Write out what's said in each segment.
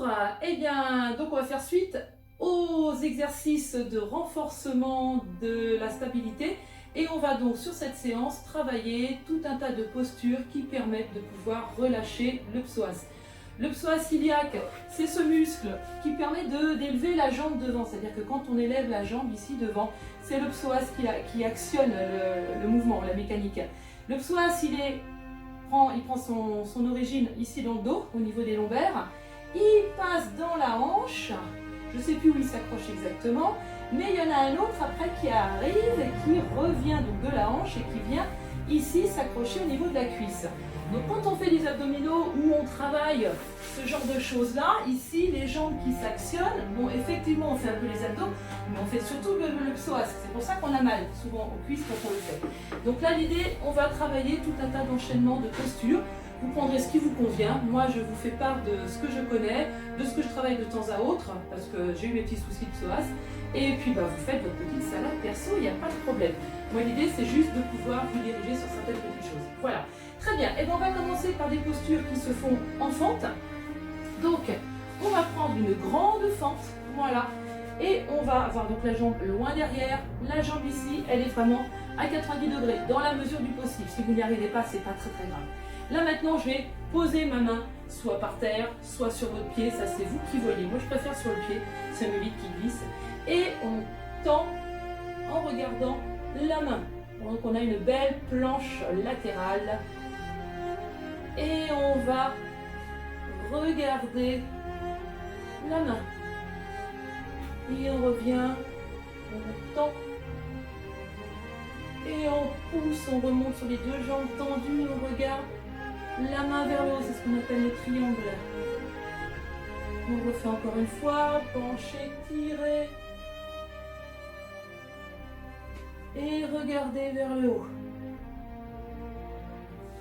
Bonjour, eh bien, donc on va faire suite aux exercices de renforcement de la stabilité et on va donc sur cette séance travailler tout un tas de postures qui permettent de pouvoir relâcher le psoas. Le psoas iliaque, c'est ce muscle qui permet d'élever la jambe devant, c'est-à-dire que quand on élève la jambe ici devant, c'est le psoas qui actionne le mouvement, la mécanique. Le psoas, il prend son origine ici dans le dos, au niveau des lombaires. Il passe dans la hanche, je ne sais plus où il s'accroche exactement, mais il y en a un autre après qui arrive et qui revient donc de la hanche et qui vient ici s'accrocher au niveau de la cuisse. Donc quand on fait des abdominaux où on travaille ce genre de choses-là, ici les jambes qui s'actionnent, bon effectivement on fait un peu les abdos, mais on fait surtout le psoas, c'est pour ça qu'on a mal souvent aux cuisses quand on le fait. Donc là l'idée, on va travailler tout un tas d'enchaînements de postures. Vous prendrez ce qui vous convient. Moi, je vous fais part de ce que je connais, de ce que je travaille de temps à autre, parce que j'ai eu mes petits soucis de psoas. Et puis, vous faites votre petite salade perso, il n'y a pas de problème. Moi, l'idée, c'est juste de pouvoir vous diriger sur certaines petites choses. Voilà. Très bien. Et bien, on va commencer par des postures qui se font en fente. Donc, on va prendre une grande fente. Voilà. Et on va avoir donc la jambe loin derrière. La jambe ici, elle est vraiment à 90 degrés, dans la mesure du possible. Si vous n'y arrivez pas, c'est pas très grave. Là maintenant, je vais poser ma main soit par terre, soit sur votre pied. Ça, c'est vous qui voyez. Moi, je préfère sur le pied. C'est un vide qui glisse. Et on tend en regardant la main. Donc, on a une belle planche latérale. Et on va regarder la main. Et on revient. On tend. Et on pousse, on remonte sur les deux jambes tendues. On regarde. La main vers le haut, c'est ce qu'on appelle le triangle. On refait encore une fois, pencher, tirer. Et regardez vers le haut.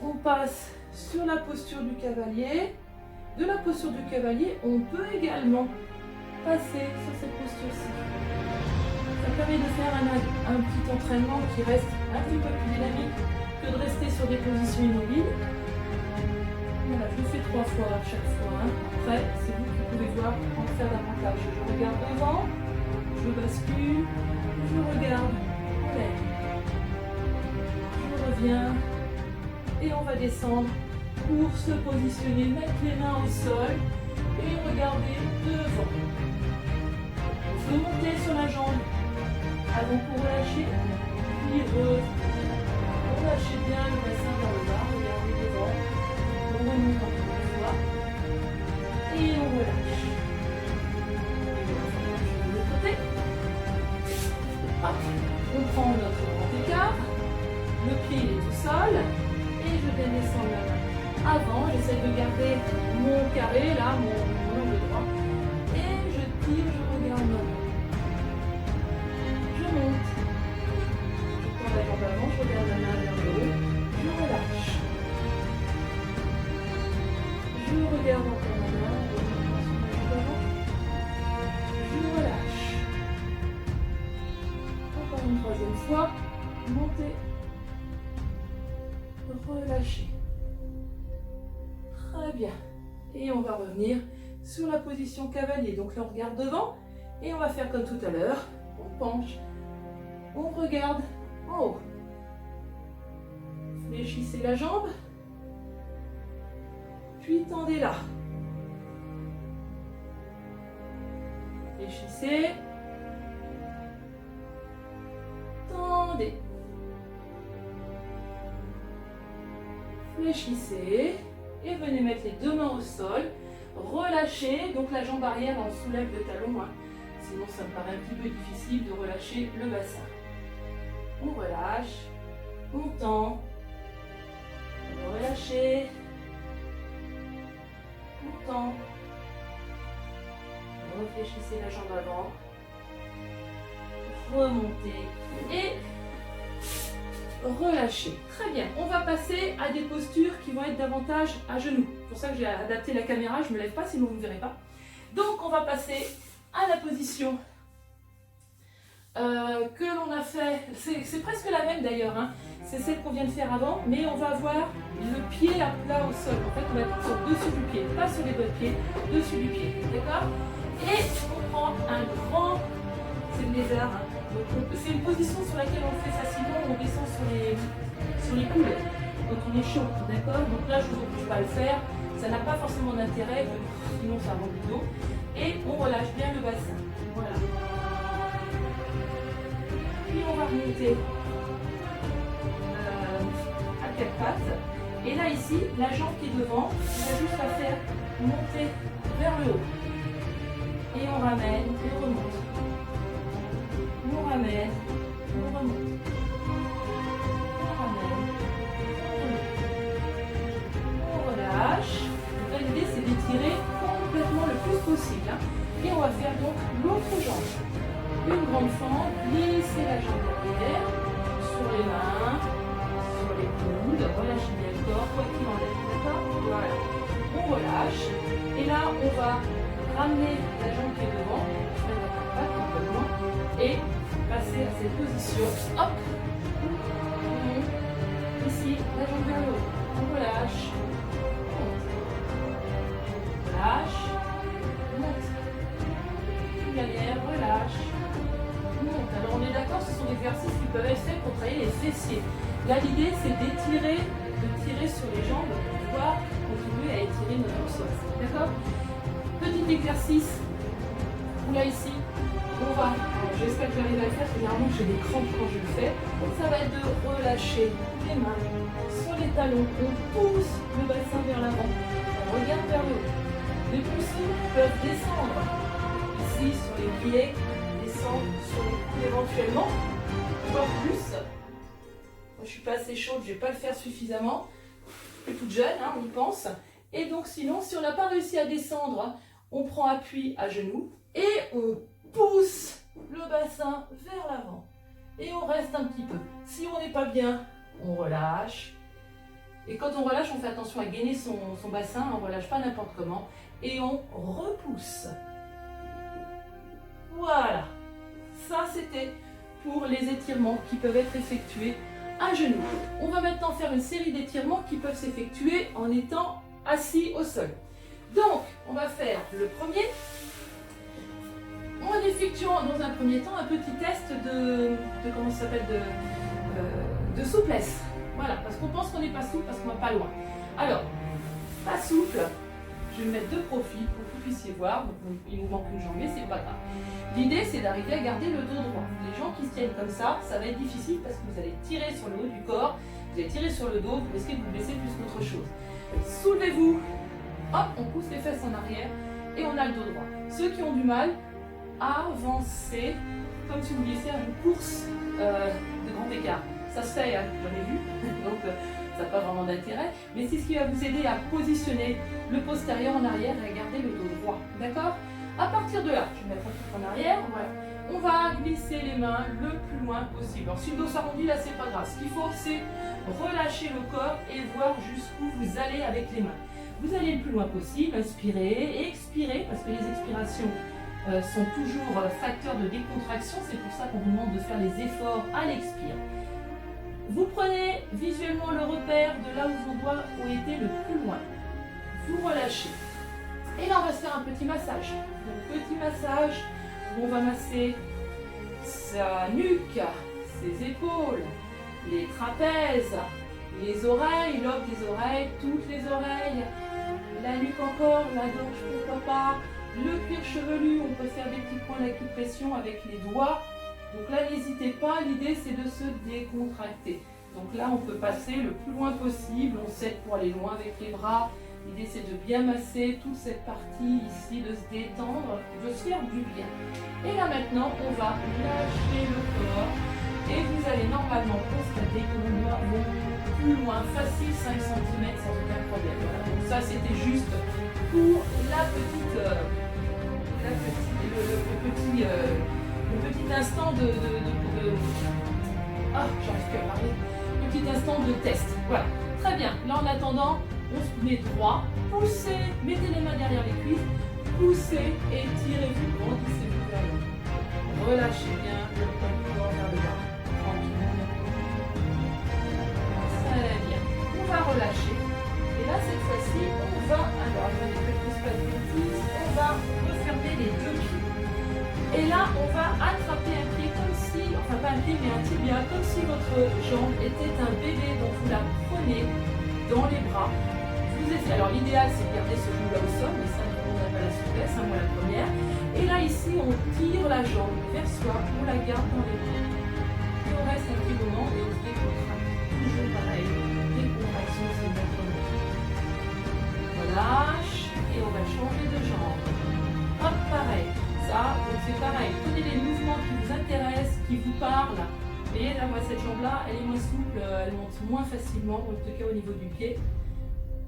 On passe sur la posture du cavalier. De la posture du cavalier, on peut également passer sur cette posture-ci. Ça permet de faire un petit entraînement qui reste un petit peu plus dynamique que de rester sur des positions immobiles. Voilà, je le fais 3 fois à chaque fois. Après, c'est vous qui pouvez voir en faire davantage. Je regarde devant, je bascule, je regarde, on lève. Je reviens et on va descendre pour se positionner, mettre les mains au sol et regarder devant. Remonter sur la jambe avant pour relâcher, puis relâchez bien le bassin vers le bas, regardez devant. On remonte encore une fois et on relâche. De l'autre côté. Hop. On prend notre grand écart. Le pied il est tout seul. Et je vais descendre la main avant. J'essaie de garder mon carré, là, mon angle droit. Et je tire, je regarde ma main. Je monte. Je prends la jambe avant, je regarde la main vers le haut. Je relâche. Je regarde encore ma main, je relâche. Encore une troisième fois, montez, relâchez. Très bien. Et on va revenir sur la position cavalier. Donc là, on regarde devant et on va faire comme tout à l'heure. On penche, on regarde en haut. Fléchissez la jambe. Puis tendez-la. Fléchissez. Tendez. Fléchissez. Et venez mettre les deux mains au sol. Relâchez. Donc la jambe arrière, on soulève le talon. Sinon, ça me paraît un petit peu difficile de relâcher le bassin. On relâche. On tend. On relâche. Temps. Réfléchissez la jambe avant. Remontez et relâchez. Très bien. On va passer à des postures qui vont être davantage à genoux. C'est pour ça que j'ai adapté la caméra. Je ne me lève pas, sinon vous ne me verrez pas. Donc, on va passer à la position que l'on a fait, c'est presque la même d'ailleurs, hein. C'est celle qu'on vient de faire avant, mais on va avoir le pied à plat au sol. En fait, on va être sur le dessus du pied, pas sur les doigts de pied, dessus du pied, d'accord? Et on prend un grand, c'est le lézard, hein. C'est une position sur laquelle on le fait facilement, on descend sur les coudes quand on est chaud, d'accord? Donc là, je ne vous oblige pas à le faire, ça n'a pas forcément d'intérêt, sinon ça rend du dos. Et on relâche bien le bassin, voilà. Puis on va remonter à quatre pattes. Et là ici, la jambe qui est devant, on va juste la faire monter vers le haut. Et on ramène et on remonte. On ramène, on remonte. On ramène, on relâche. Donc là l'idée c'est d'étirer complètement le plus possible, hein. Et on va faire donc l'autre jambe. Une grande fente, glisser la jambe derrière, sur les mains, sur les coudes, relâchez bien le corps, quoi qu'il en est, d'accord? Voilà. On relâche, et là on va ramener la jambe qui est devant, je vais mettre la patte complètement, et passer à cette position, hop, ici, la jambe vers le haut, on relâche, monte, relâche, monte, derrière, relâche, monte. Alors on est d'accord, ce sont des exercices qui peuvent être faits pour travailler les fessiers. Là l'idée c'est d'étirer, de tirer sur les jambes pour pouvoir contribuer à étirer notre psoas. D'accord? Petit exercice, où là ici, on va, j'espère que j'arrive à le faire, généralement j'ai des crampes quand je le fais. Donc ça va être de relâcher les mains sur les talons, on pousse le bassin vers l'avant, on regarde vers le haut. Les poussées peuvent descendre ici sur les pieds, descendre sur les coudes éventuellement, voire plus. Moi, je ne suis pas assez chaude, je ne vais pas le faire suffisamment. Je suis toute jeune, hein, on y pense. Et donc sinon, si on n'a pas réussi à descendre, on prend appui à genoux et on pousse le bassin vers l'avant. Et on reste un petit peu. Si on n'est pas bien, on relâche. Et quand on relâche, on fait attention à gainer son bassin, on ne relâche pas n'importe comment. Et on repousse. Voilà. Ça, c'était pour les étirements qui peuvent être effectués à genoux. On va maintenant faire une série d'étirements qui peuvent s'effectuer en étant assis au sol. Donc, on va faire le premier. En effectuant dans un premier temps un petit test de comment ça s'appelle, de souplesse. Voilà, parce qu'on pense qu'on n'est pas souple, parce qu'on va pas loin. Alors, pas souple, je vais me mettre de profil pour que vous puissiez voir. Donc, il nous manque une jambe, mais c'est pas grave. L'idée, c'est d'arriver à garder le dos droit. Les gens qui se tiennent comme ça va être difficile parce que vous allez tirer sur le haut du corps, vous allez tirer sur le dos, vous risquez de vous blesser plus qu'autre chose. Soulevez-vous, hop, on pousse les fesses en arrière et on a le dos droit. Ceux qui ont du mal, avancez comme si vous vouliez faire une course de grand écart. Ça se fait, hein, j'en ai vu, donc ça n'a pas vraiment d'intérêt, mais c'est ce qui va vous aider à positionner le postérieur en arrière et à garder le dos droit, d'accord? À partir de là, je vais mettre un peu en arrière, voilà. On va glisser les mains le plus loin possible. Alors si le dos s'arrondit, là c'est pas grave. Ce qu'il faut, c'est relâcher le corps et voir jusqu'où vous allez avec les mains. Vous allez le plus loin possible, inspirez et expirez, parce que les expirations sont toujours facteurs de décontraction. C'est pour ça qu'on vous demande de faire les efforts à l'expire. Vous prenez visuellement le repère de là où vos doigts ont été le plus loin. Vous relâchez. Et là, on va se faire un petit massage. Un petit massage où on va masser sa nuque, ses épaules, les trapèzes, les oreilles, lobe des oreilles, toutes les oreilles, la nuque encore, la gorge, pourquoi pas, le cuir chevelu, on peut faire des petits points d'acupression avec les doigts. Donc là, n'hésitez pas, l'idée c'est de se décontracter. Donc là, on peut passer le plus loin possible, on s'aide pour aller loin avec les bras. L'idée c'est de bien masser toute cette partie ici, de se détendre, de se faire du bien. Et là maintenant, on va lâcher le corps et vous allez normalement constater que vos doigts vont plus loin, facile 5 cm sans aucun problème. Voilà. Donc ça c'était juste pour le petit instant ah, j'arrive plus à parler. Le petit instant de test. Voilà. Très bien. Là en attendant, on se met droit, poussez, mettez les mains derrière les cuisses, poussez et tirez-vous, grandissez-vous vers le haut. Relâchez bien le poids du corps vers le bas. Tranquille. Très bien. On va relâcher. Et là, cette fois-ci, on va, alors attendez que je ne dise pas de bêtises, on va refermer les deux pieds. Et là, on va attraper un pied comme si, enfin pas un pied, mais un tibia, comme si votre jambe était un bébé dont vous la prenez dans les bras. Alors l'idéal, c'est de garder ce genou-là au sol, mais ça, on n'a pas la souplesse, moi la première. Et là, ici, on tire la jambe vers soi, on la garde dans les bras. Et on reste un petit moment et on se décontracte. Toujours pareil, décontraction, c'est notre mot. On relâche et on va changer de jambe. Hop, pareil. Ça, donc c'est pareil. Prenez les mouvements qui vous intéressent, qui vous parlent. Et là, moi, cette jambe-là, elle est moins souple, elle monte moins facilement, en tout cas au niveau du pied.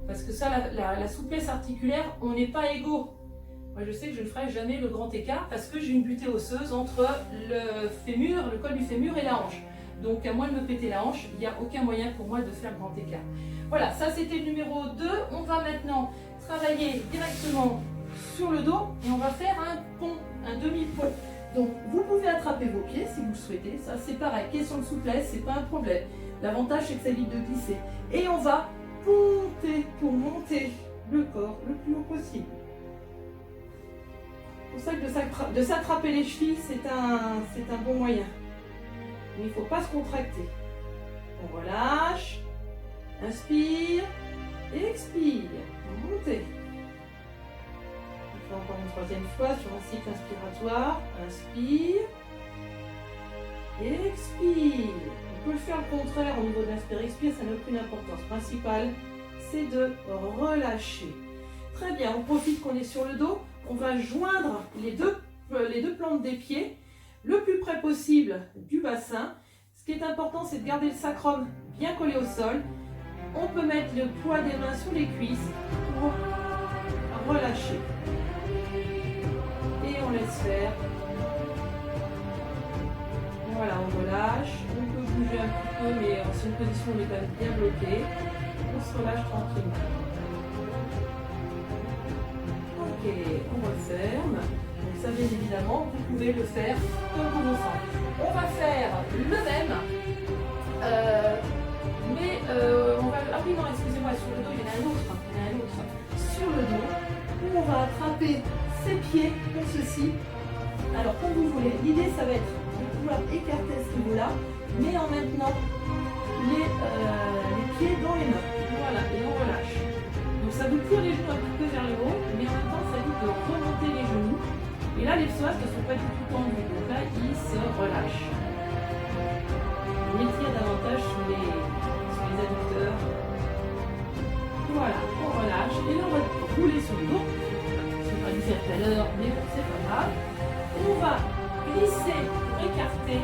Parce que ça, la souplesse articulaire, on n'est pas égaux. Moi, je sais que je ne ferai jamais le grand écart parce que j'ai une butée osseuse entre le fémur, le col du fémur et la hanche. Donc, à moins de me péter la hanche, il n'y a aucun moyen pour moi de faire grand écart. Voilà, ça c'était le numéro 2. On va maintenant travailler directement sur le dos et on va faire un pont, un demi-pont. Donc, vous pouvez attraper vos pieds si vous le souhaitez. Ça, c'est pareil. Question de souplesse, c'est pas un problème. L'avantage, c'est que ça évite de glisser. Et on va ponter pour monter le corps le plus haut possible. C'est pour ça que de s'attraper les chevilles, c'est un bon moyen. Mais il ne faut pas se contracter. On relâche, inspire et expire. Montez. On fait encore une troisième fois sur un cycle inspiratoire. Inspire et expire. On peut le faire le contraire au niveau de l'inspire-expire, ça n'a aucune importance. Principale, c'est de relâcher. Très bien, on profite qu'on est sur le dos. On va joindre les deux plantes des pieds le plus près possible du bassin. Ce qui est important, c'est de garder le sacrum bien collé au sol. On peut mettre le poids des mains sous les cuisses pour relâcher. Et on laisse faire. Voilà, on relâche. On peut bouger un petit peu, mais c'est une position où on est quand même bien bloqué. On se relâche tranquillement. Ok, on referme. Donc ça, bien évidemment, vous pouvez le faire comme vous le sentez. On va faire le même. On va... Ah oui, non, excusez-moi, sur le dos, il y en a un autre. Sur le dos, où on va attraper ses pieds comme ceci. Alors, comme vous voulez, l'idée, ça va être de pouvoir écarter à ce niveau-là, mais en maintenant les pieds dans les mains. Voilà, et on relâche. Donc ça vous tire les genoux un petit peu vers le haut, mais en même temps, ça évite de remonter les genoux. Et là, les psoas ne sont pas du tout tendus. Donc là, ils se relâchent. On étire davantage sur les adducteurs. Voilà, on relâche. Et là, on va rouler sur le dos. Je n'ai pas dû faire tout à l'heure, mais bon, c'est pas grave. On va glisser pour écarter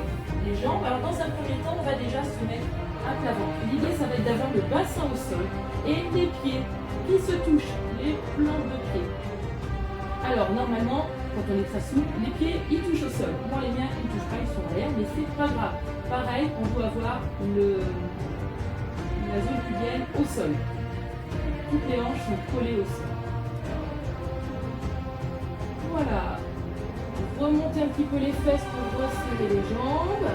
les jambes. Alors, dans un premier temps, on va déjà se mettre à plat ventre. L'idée, ça va être d'avoir le bassin au sol et les pieds qui se touchent, les plantes de pied. Alors, normalement, quand on est très souple, les pieds, ils touchent au sol. Moi, les miens, ils ne touchent pas, ils sont en l'air, mais c'est pas grave. Pareil, on doit avoir la zone pubienne au sol. Toutes les hanches sont collées au sol. Voilà. Remonter un petit peu les fesses pour resserrer les jambes.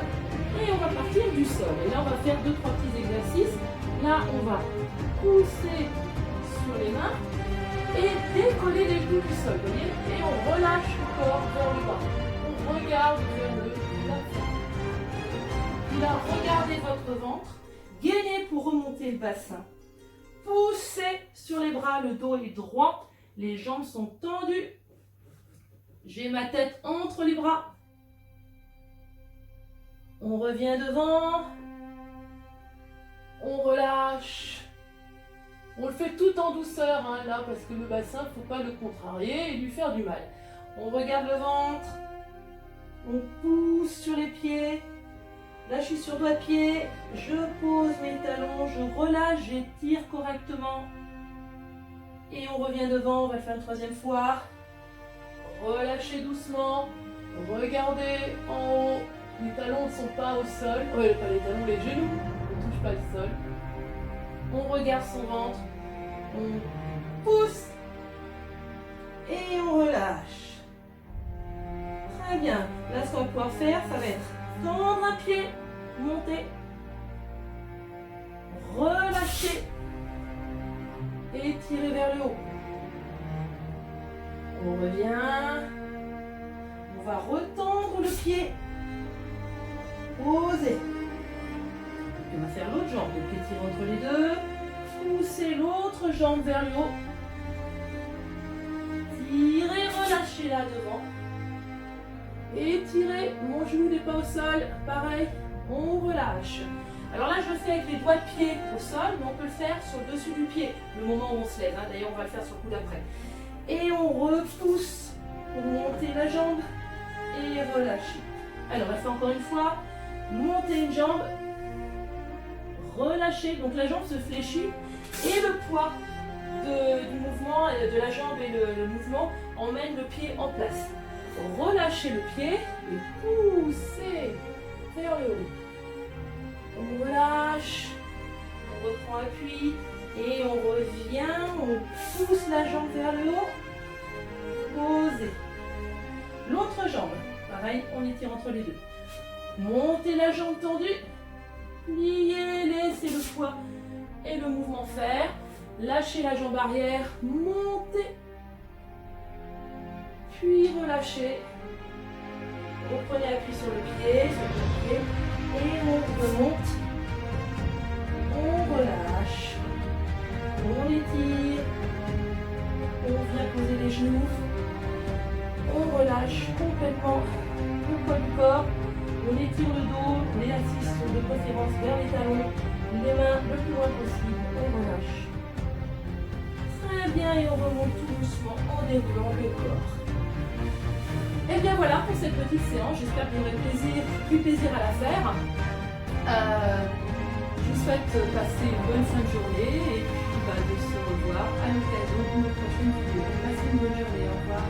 Et on va partir du sol. Et là, on va faire 2-3 petits exercices. Là, on va pousser sur les mains et décoller les genoux du sol. Vous voyez ? Et on relâche le corps vers le bas. On regarde vers le plafond. Là, regardez votre ventre. Gainez pour remonter le bassin. Poussez sur les bras, le dos est droit. Les jambes sont tendues. J'ai ma tête entre les bras. On revient devant. On relâche. On le fait tout en douceur, hein, là, parce que le bassin, il ne faut pas le contrarier et lui faire du mal. On regarde le ventre. On pousse sur les pieds. Là, je suis sur doigt de pied. Je pose mes talons, je relâche, j'étire correctement. Et on revient devant, on va le faire une troisième fois. Relâchez doucement. Regardez en haut. Les talons ne sont pas au sol. Ouais, pas les talons, les genoux ne touchent pas le sol. On regarde son ventre. On pousse. Et on relâche. Très bien. Là, ce qu'on va pouvoir faire, ça va être tendre un pied, monter, relâcher et tirer vers le haut. On revient. On va retendre le pied. Poser. On va faire l'autre jambe. Donc étirer entre les deux. Pousser l'autre jambe vers le haut. Tirer, relâcher là devant. Étirer. Mon genou n'est pas au sol. Pareil, on relâche. Alors là, je le fais avec les doigts de pied au sol, mais on peut le faire sur le dessus du pied, le moment où on se lève. D'ailleurs, on va le faire sur le coup d'après. Et on repousse pour monter la jambe et relâcher. Alors, on va faire encore une fois. Monter une jambe, relâcher. Donc la jambe se fléchit et le poids du mouvement, de la jambe et le mouvement emmène le pied en place. Relâchez le pied et poussez vers le haut. On relâche, on reprend appui et on revient, on pousse la jambe vers le haut. Posez. L'autre jambe, pareil, on étire entre les deux. Montez la jambe tendue, pliez, laissez le poids et le mouvement faire. Lâchez la jambe arrière, montez, puis relâchez. Reprenez appui sur le pied, et on remonte. On relâche, on étire, on vient poser les genoux, on relâche complètement le poids du corps. On étire le dos, les assises de préférence vers les talons, les mains le plus loin possible, on relâche. Très bien et on remonte tout doucement en déroulant le corps. Et bien voilà pour cette petite séance, j'espère que vous aurez pris plaisir à la faire. Je vous souhaite passer une bonne fin de journée et puis de se revoir à l'occasion d'une prochaine vidéo. Passez une bonne journée, au revoir.